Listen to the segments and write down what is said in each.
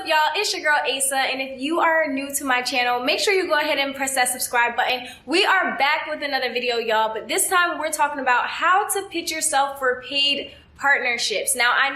up, y'all? It's your girl Asa, and if you are new to my channel, make sure you go ahead and press that subscribe button. We are back with another video, y'all, but this time we're talking about how to pitch yourself for paid partnerships. Now, I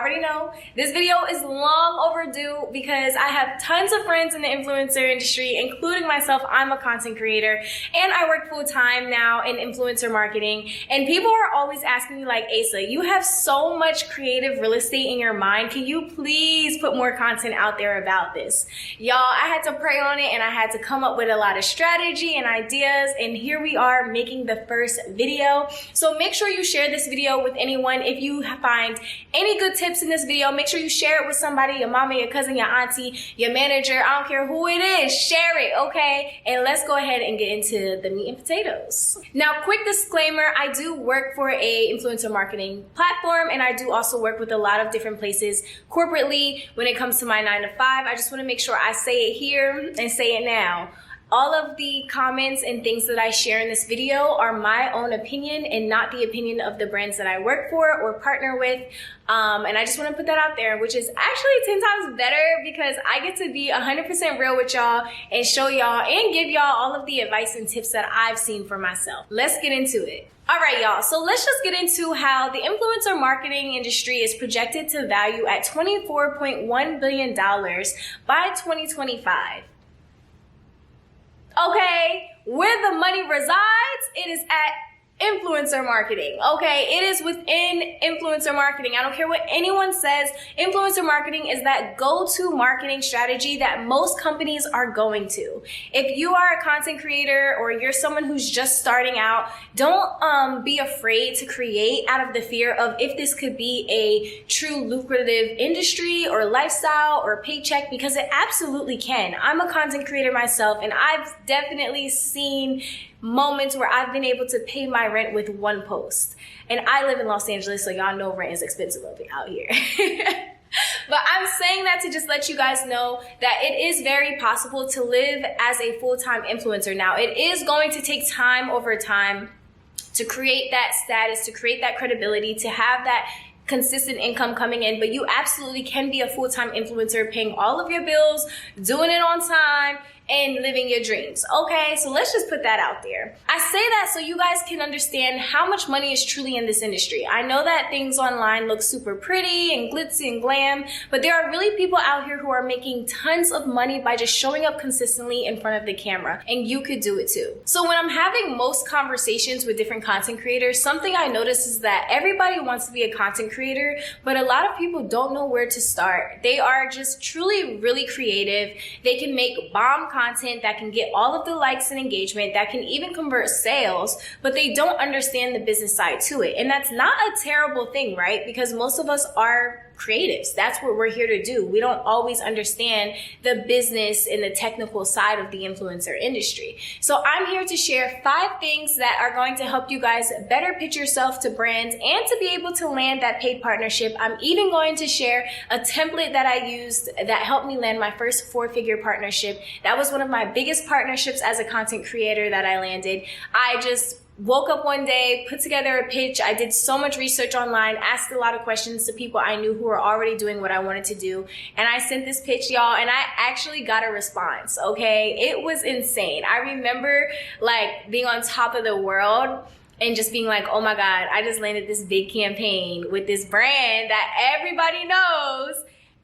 already know this video is long overdue because I have tons of friends in the influencer industry, including myself. I'm a content creator and I work full time now in influencer marketing. And people are always asking me like, Asa, you have so much creative real estate in your mind. Can you please put more content out there about this? Y'all, I had to pray on it and I had to come up with a lot of strategy and ideas. And here we are making the first video. So make sure you share this video with anyone. If you find any good tips in this video, make sure you share it with somebody, your mama, your cousin, your auntie, your manager. I don't care who it is, share it, okay? And let's go ahead and get into the meat and potatoes. Now, quick disclaimer, I do work for a influencer marketing platform and I do also work with a lot of different places corporately when it comes to my 9 to 5. I just want to make sure I say it here and say it now. All of the comments and things that I share in this video are my own opinion and not the opinion of the brands that I work for or partner with. And I just want to put that out there, which is actually 10 times better because I get to be 100% real with y'all and show y'all and give y'all all of the advice and tips that I've seen for myself. Let's get into it. All right, y'all. So let's just get into how the influencer marketing industry is projected to value at $24.1 billion by 2025. Okay, where the money resides, it is at influencer marketing. Okay, it is within influencer marketing. I don't care what anyone says. Influencer marketing is that go-to marketing strategy that most companies are going to. If you are a content creator or you're someone who's just starting out, don't be afraid to create out of the fear of if this could be a true lucrative industry or lifestyle or paycheck, because it absolutely can. I'm a content creator myself and I've definitely seen moments where I've been able to pay my rent with one post. And I live in Los Angeles, so y'all know rent is expensive out here. But I'm saying that to just let you guys know that it is very possible to live as a full-time influencer. Now, it is going to take time over time to create that status, to create that credibility, to have that consistent income coming in, but you absolutely can be a full-time influencer, paying all of your bills, doing it on time, and living your dreams. Okay, so let's just put that out there. I say that so you guys can understand how much money is truly in this industry. I know that things online look super pretty and glitzy and glam, but there are really people out here who are making tons of money by just showing up consistently in front of the camera, and you could do it too. So when I'm having most conversations with different content creators, something I notice is that everybody wants to be a content creator, but a lot of people don't know where to start. They are just truly really creative. They can make bomb content that can get all of the likes and engagement, that can even convert sales, but they don't understand the business side to it. And that's not a terrible thing, right? Because most of us are creatives. That's what we're here to do. We don't always understand the business and the technical side of the influencer industry. So I'm here to share 5 things that are going to help you guys better pitch yourself to brands and to be able to land that paid partnership. I'm even going to share a template that I used that helped me land my first 4-figure partnership. That was one of my biggest partnerships as a content creator that I landed. I just woke up one day, put together a pitch. I did so much research online, asked a lot of questions to people I knew who were already doing what I wanted to do. And I sent this pitch, y'all, and I actually got a response, okay? It was insane. I remember like being on top of the world and just being like, oh my God, I just landed this big campaign with this brand that everybody knows.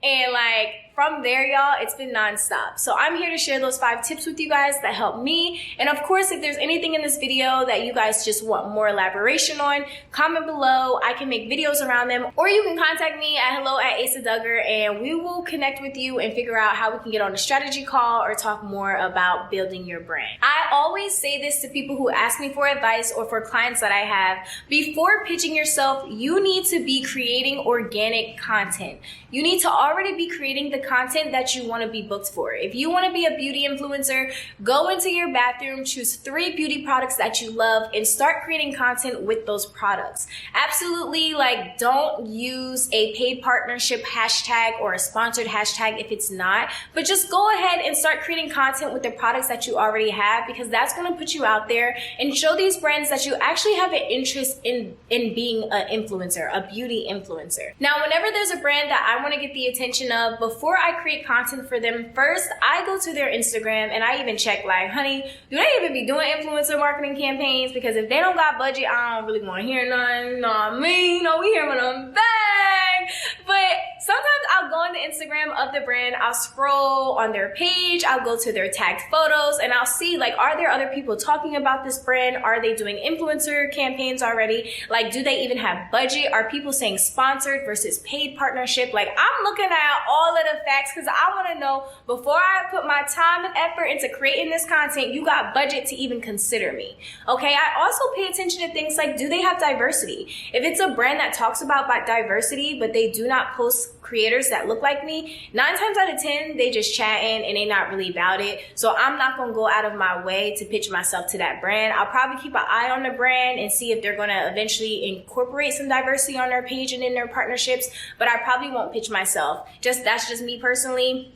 And like from there, y'all, it's been nonstop. So I'm here to share those 5 tips with you guys that help me. And of course, if there's anything in this video that you guys just want more elaboration on, comment below. I can make videos around them, or you can contact me at hello@Asa Dugger and we will connect with you and figure out how we can get on a strategy call or talk more about building your brand. I always say this to people who ask me for advice or for clients that I have. Before pitching yourself, you need to be creating organic content. You need to already be creating the content that you want to be booked for. If you want to be a beauty influencer, go into your bathroom, choose 3 beauty products that you love and start creating content with those products. Absolutely, like, don't use a paid partnership hashtag or a sponsored hashtag if it's not, but just go ahead and start creating content with the products that you already have, because that's going to put you out there and show these brands that you actually have an interest in being an influencer, a beauty influencer. Now, whenever there's a brand that I want to get the attention attention of before I create content for them. First, I go to their Instagram and I even check like, honey, do they even be doing influencer marketing campaigns? Because if they don't got budget, I don't really want to hear nothing. You know what I mean? You know, we hear them bang. But sometimes I'll go on the Instagram of the brand, I'll scroll on their page, I'll go to their tagged photos, and I'll see like, are there other people talking about this brand? Are they doing influencer campaigns already? Like, do they even have budget? Are people saying sponsored versus paid partnership? Like, I'm looking at all of the facts because I want to know before I put my time and effort into creating this content, you got budget to even consider me. Okay, I also pay attention to things like, do they have diversity? If it's a brand that talks about diversity, but they do not post creators that look like me, 9 times out of 10, they just chatting and they not really about it. So I'm not going to go out of my way to pitch myself to that brand. I'll probably keep an eye on the brand and see if they're going to eventually incorporate some diversity on their page and in their partnerships, but I probably won't pitch myself. That's just me personally.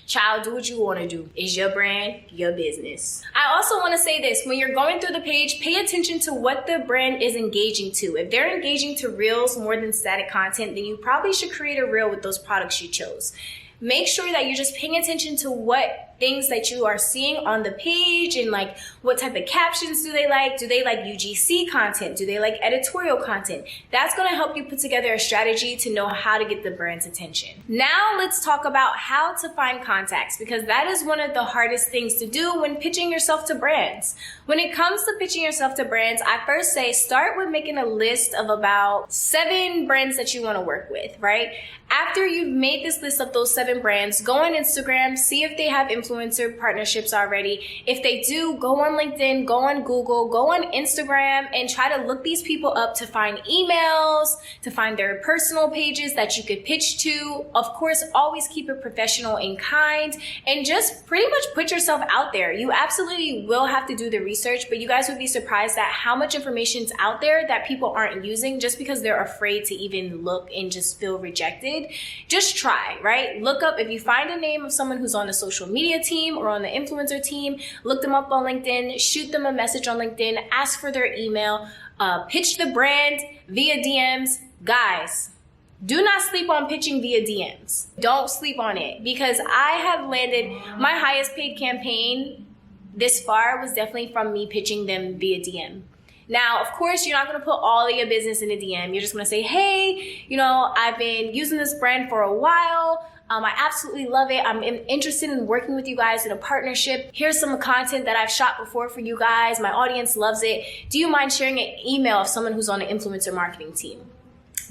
Child, do what you want to do. It's your brand, your business. I also want to say this. When you're going through the page, pay attention to what the brand is engaging to. If they're engaging to reels more than static content, then you probably should create a reel with those products you chose. Make sure that you're just paying attention to what things that you are seeing on the page and like what type of captions do they like? Do they like UGC content? Do they like editorial content? That's going to help you put together a strategy to know how to get the brand's attention. Now let's talk about how to find contacts, because that is one of the hardest things to do when pitching yourself to brands. When it comes to pitching yourself to brands, I first say start with making a list of about 7 brands that you want to work with, right? After you've made this list of those 7 brands, go on Instagram, see if they have influencer partnerships already. If they do, go on LinkedIn, go on Google, go on Instagram, and try to look these people up to find emails, to find their personal pages that you could pitch to. Of course, always keep it professional and kind, and just pretty much put yourself out there. You absolutely will have to do the research, but you guys would be surprised at how much information is out there that people aren't using just because they're afraid to even look and just feel rejected. Just try, right? Look up, if you find a name of someone who's on the social media team or on the influencer team, look them up on LinkedIn, shoot them a message on LinkedIn, ask for their email, pitch the brand via DMs. Guys, do not sleep on pitching via DMs. Don't sleep on it, because I have landed my highest paid campaign this far was definitely from me pitching them via DM. Now, of course, you're not going to put all of your business in a DM. You're just going to say, hey, you know, I've been using this brand for a while. I absolutely love it. I'm interested in working with you guys in a partnership. Here's some content that I've shot before for you guys. My audience loves it. Do you mind sharing an email of someone who's on the influencer marketing team?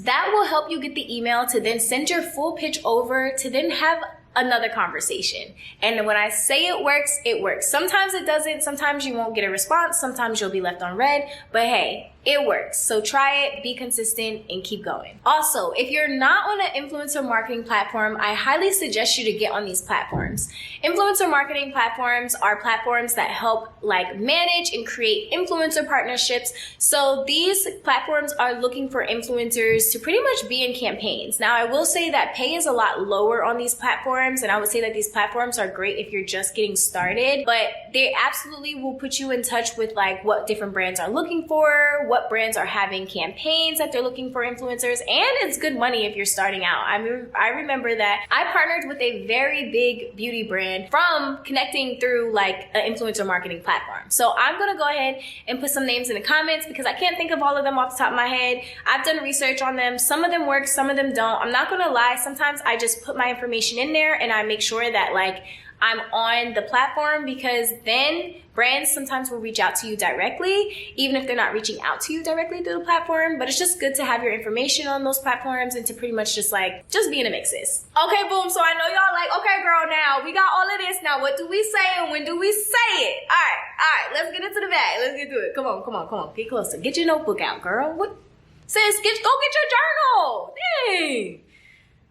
That will help you get the email to then send your full pitch over to then have another conversation. And when I say it works, it works. Sometimes it doesn't. Sometimes you won't get a response. Sometimes you'll be left on red. But hey, it works. So try it, be consistent, and keep going. Also, if you're not on an influencer marketing platform, I highly suggest you to get on these platforms. Influencer marketing platforms are platforms that help like manage and create influencer partnerships. So these platforms are looking for influencers to pretty much be in campaigns. Now, I will say that pay is a lot lower on these platforms, and I would say that these platforms are great if you're just getting started, but they absolutely will put you in touch with like what different brands are looking for, what brands are having campaigns that they're looking for influencers, and it's good money if you're starting out. I remember that I partnered with a very big beauty brand from connecting through like an influencer marketing platform. So I'm gonna go ahead and put some names in the comments because I can't think of all of them off the top of my head. I've done research on them. Some of them work, some of them don't. I'm not gonna lie, sometimes I just put my information in there and I make sure that like I'm on the platform, because then brands sometimes will reach out to you directly, even if they're not reaching out to you directly through the platform. But it's just good to have your information on those platforms and to pretty much just be in a mix, sis. Okay, boom. So I know y'all like, okay, girl, now we got all of this. Now what do we say and when do we say it? All right, let's get into the bag. Let's get to it. Come on. Get closer. Get your notebook out, girl. What? Sis, go get your journal. Dang.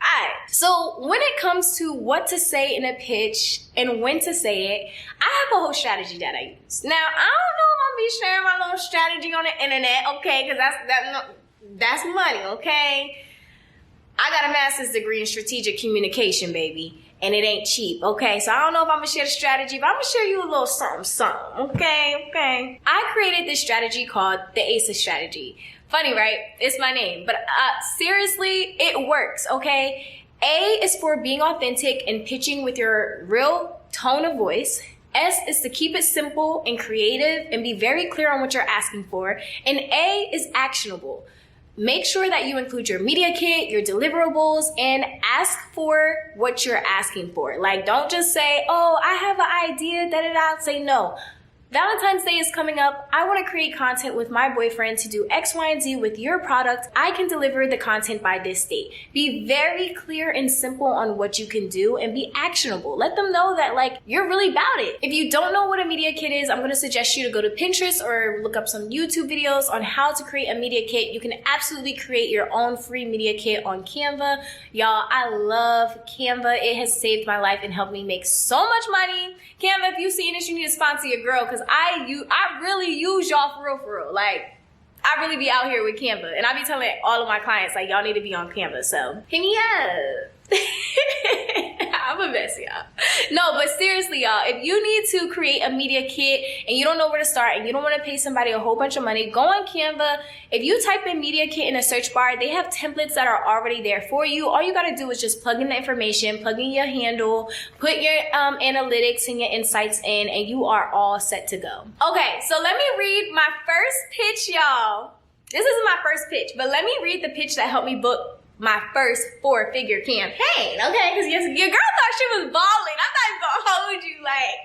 Alright, so when it comes to what to say in a pitch and when to say it, I have a whole strategy that I use. Now, I don't know if I'm gonna be sharing my little strategy on the internet, okay, because that's money, okay? I got a master's degree in strategic communication, baby, and it ain't cheap, okay? So I don't know if I'm gonna share the strategy, but I'm gonna share you a little something, okay? I created this strategy called the Asa strategy. Funny, right? It's my name, but seriously, it works, okay? A is for being authentic and pitching with your real tone of voice. S is to keep it simple and creative and be very clear on what you're asking for. And A is actionable. Make sure that you include your media kit, your deliverables, and ask for what you're asking for. Like, don't just say, oh, I have an idea, da-da-da. Say no. Valentine's Day is coming up. I want to create content with my boyfriend to do X, Y, and Z with your product. I can deliver the content by this date. Be very clear and simple on what you can do and be actionable. Let them know that like you're really about it. If you don't know what a media kit is, I'm going to suggest you to go to Pinterest or look up some YouTube videos on how to create a media kit. You can absolutely create your own free media kit on Canva. Y'all, I love Canva. It has saved my life and helped me make so much money. Canva, if you've seen this, you need to sponsor your girl because I really use y'all for real. Like, I really be out here with Canva. And I be telling all of my clients, like, y'all need to be on Canva. So, hit me up. I'm a mess, y'all. No, but seriously, y'all, if you need to create a media kit and you don't know where to start and you don't want to pay somebody a whole bunch of money, go on Canva. If you type in media kit in a search bar, they have templates that are already there for you. All you got to do is just plug in the information, plug in your handle, put your analytics and your insights in, and you are all set to go. Okay, so let me read my first pitch, y'all. This isn't my first pitch, but let me read the pitch that helped me book my first 4-figure campaign, okay? Because your girl thought she was balling. I thought I was gonna hold you, like,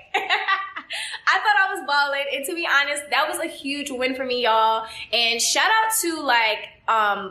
I thought I was balling. And to be honest, that was a huge win for me, y'all. And shout out to like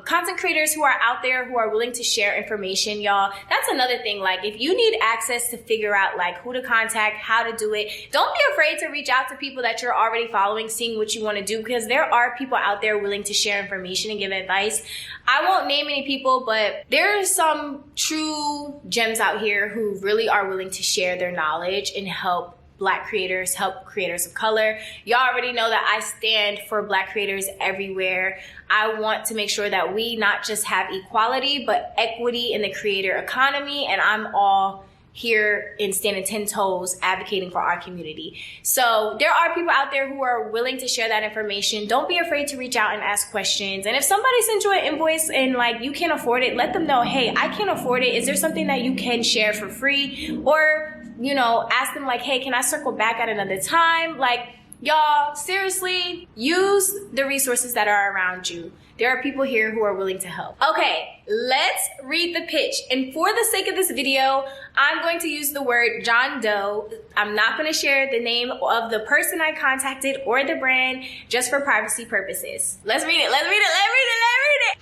content creators who are out there who are willing to share information, y'all. That's another thing. Like, if you need access to figure out like who to contact, how to do it, don't be afraid to reach out to people that you're already following, seeing what you want to do, because there are people out there willing to share information and give advice. I won't name any people, but there are some true gems out here who really are willing to share their knowledge and help Black creators, help creators of color. Y'all already know that I stand for Black creators everywhere. I want to make sure that we not just have equality, but equity in the creator economy. And I'm all here and standing 10 toes advocating for our community. So there are people out there who are willing to share that information. Don't be afraid to reach out and ask questions. And if somebody sends you an invoice and like you can't afford it, let them know, hey, I can't afford it. Is there something that you can share for free? Or, you know, ask them like, hey, can I circle back at another time? Like, y'all, seriously, use the resources that are around you. There are people here who are willing to help. Okay, let's read the pitch. And for the sake of this video, I'm going to use the word John Doe. I'm not going to share the name of the person I contacted or the brand, just for privacy purposes. Let's read it. Let's read it. Let's read it. Let's read it.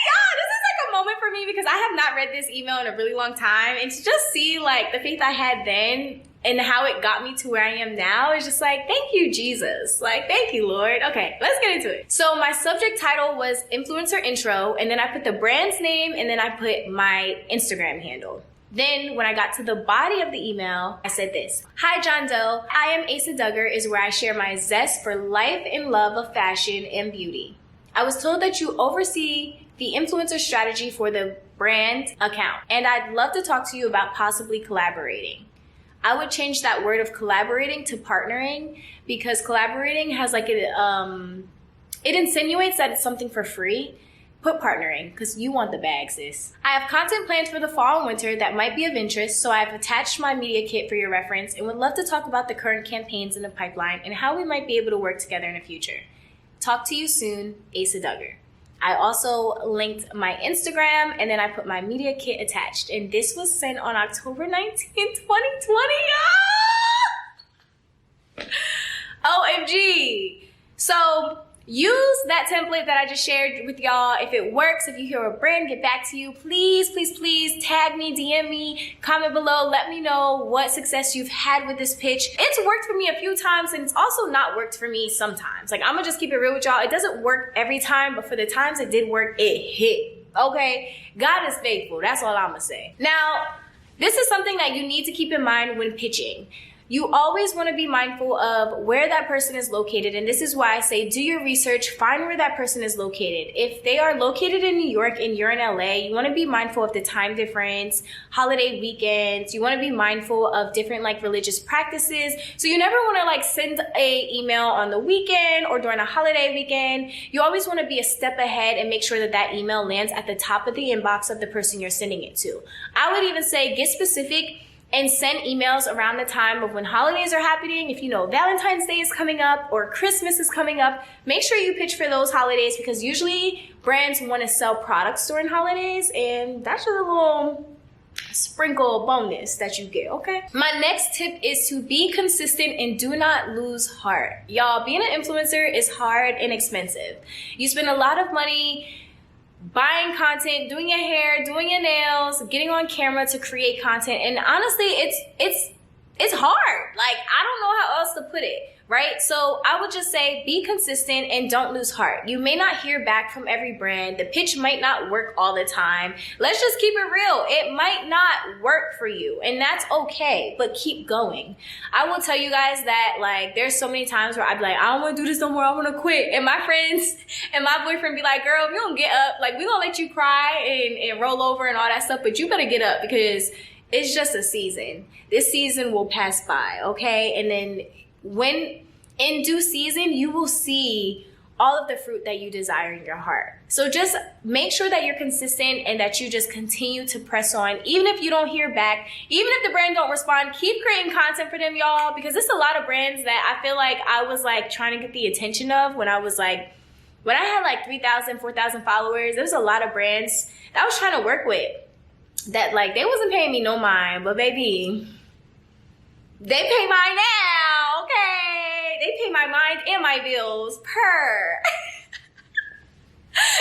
Y'all, this is like a moment for me because I have not read this email in a really long time. And to just see like the faith I had then and how it got me to where I am now is just like, thank you, Jesus. Like, thank you, Lord. Okay, let's get into it. So my subject title was influencer intro, and then I put the brand's name, and then I put my Instagram handle. Then when I got to the body of the email, I said this. Hi, John Doe. I am Asa Dugger is where I share my zest for life and love of fashion and beauty. I was told that you oversee the influencer strategy for the brand account, and I'd love to talk to you about possibly collaborating. I would change that word of collaborating to partnering, because collaborating has like it insinuates that it's something for free. Put partnering, because you want the bag, sis. I have content planned for the fall and winter that might be of interest, so I've attached my media kit for your reference and would love to talk about the current campaigns in the pipeline and how we might be able to work together in the future. Talk to you soon, Asa Dugger. I also linked my Instagram, and then I put my media kit attached. And this was sent on October 19th, 2020, y'all! OMG! So use that template that I just shared with y'all. If it works, if you hear a brand get back to you, please, please, please tag me, DM me, comment below. Let me know what success you've had with this pitch. It's worked for me a few times, and it's also not worked for me sometimes. Like, I'm gonna just keep it real with y'all. It doesn't work every time, but for the times it did work, it hit. Okay? God is faithful. That's all I'm gonna say. Now, this is something that you need to keep in mind when pitching. you always want to be mindful of where that person is located. And this is why I say do your research, find where that person is located. If they are located in New York and you're in LA, you want to be mindful of the time difference, holiday weekends. You want to be mindful of different like religious practices. So you never want to like send a email on the weekend or during a holiday weekend. You always want to be a step ahead and make sure that that email lands at the top of the inbox of the person you're sending it to. I would even say get specific and send emails around the time of when holidays are happening. If you know Valentine's Day is coming up or Christmas is coming up, make sure you pitch for those holidays, because usually brands want to sell products during holidays, and that's just a little sprinkle bonus that you get, okay? My next tip is to be consistent and do not lose heart. Y'all, being an influencer is hard and expensive. You spend a lot of money buying content, doing your hair, doing your nails, getting on camera to create content. And honestly, it's hard. Like, I don't know how else to put it, right? So I would just say be consistent and don't lose heart. You may not hear back from every brand. The pitch might not work all the time. Let's just keep it real. It might not work for you, and that's okay, but keep going. I will tell you guys that like there's so many times where I'd be like, I don't want to do this no more, I want to quit. And my friends and my boyfriend be like, girl, if you don't get up, like we gonna let you cry and roll over and all that stuff, but you better get up, because it's just a season. This season will pass by, okay? And then when in due season, you will see all of the fruit that you desire in your heart. So just make sure that you're consistent and that you just continue to press on. Even if you don't hear back, even if the brand don't respond, keep creating content for them, y'all, because there's a lot of brands that I feel like I was like trying to get the attention of when I had like 3,000, 4,000 followers. There was a lot of brands that I was trying to work with that like they wasn't paying me no mind, but baby, they pay mine now, okay? They pay my mind and my bills per.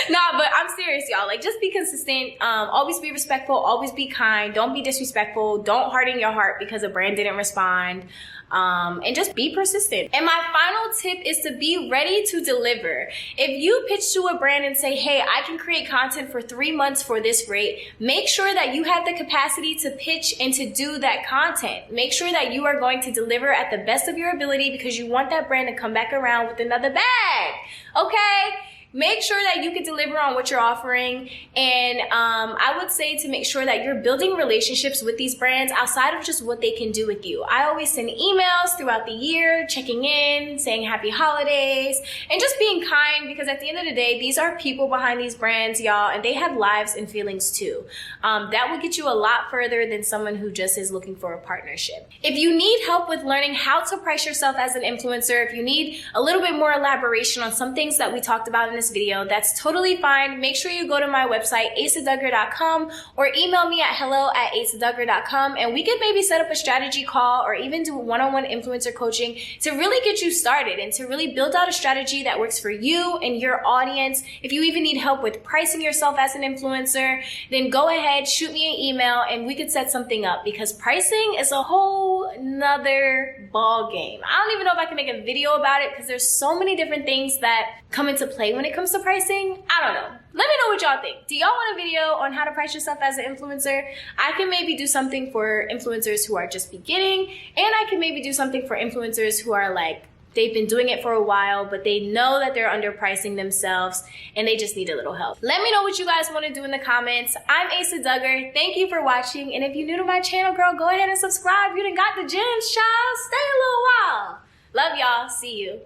Nah, but I'm serious, y'all. Like, just be consistent. Always be respectful. Always be kind. Don't be disrespectful. Don't harden your heart because a brand didn't respond. And just be persistent. And my final tip is to be ready to deliver. If you pitch to a brand and say, hey, I can create content for 3 months for this rate, make sure that you have the capacity to pitch and to do that content. Make sure that you are going to deliver at the best of your ability, because you want that brand to come back around with another bag, okay? Make sure that you can deliver on what you're offering. And I would say to make sure that you're building relationships with these brands outside of just what they can do with you. I always send emails throughout the year, checking in, saying happy holidays, and just being kind, because at the end of the day, these are people behind these brands, y'all, and they have lives and feelings too. That will get you a lot further than someone who just is looking for a partnership. If you need help with learning how to price yourself as an influencer, if you need a little bit more elaboration on some things that we talked about in this video, that's totally fine. Make sure you go to my website, asadugger.com, or email me at hello@asadugger.com, and we could maybe set up a strategy call or even do one-on-one influencer coaching to really get you started and to really build out a strategy that works for you and your audience. If you even need help with pricing yourself as an influencer, then go ahead, shoot me an email, and we could set something up, because pricing is a whole nother ball game. I don't even know if I can make a video about it, because there's so many different things that come into play when it comes to pricing. I don't know. Let me know what y'all think. Do y'all want a video on how to price yourself as an influencer? I can maybe do something for influencers who are just beginning, and I can maybe do something for influencers who are like, they've been doing it for a while, but they know that they're underpricing themselves and they just need a little help. Let me know what you guys want to do in the comments. I'm Asa Dugger. Thank you for watching. And if you're new to my channel, girl, go ahead and subscribe. You done got the gems, child. Stay a little while. Love y'all. See you.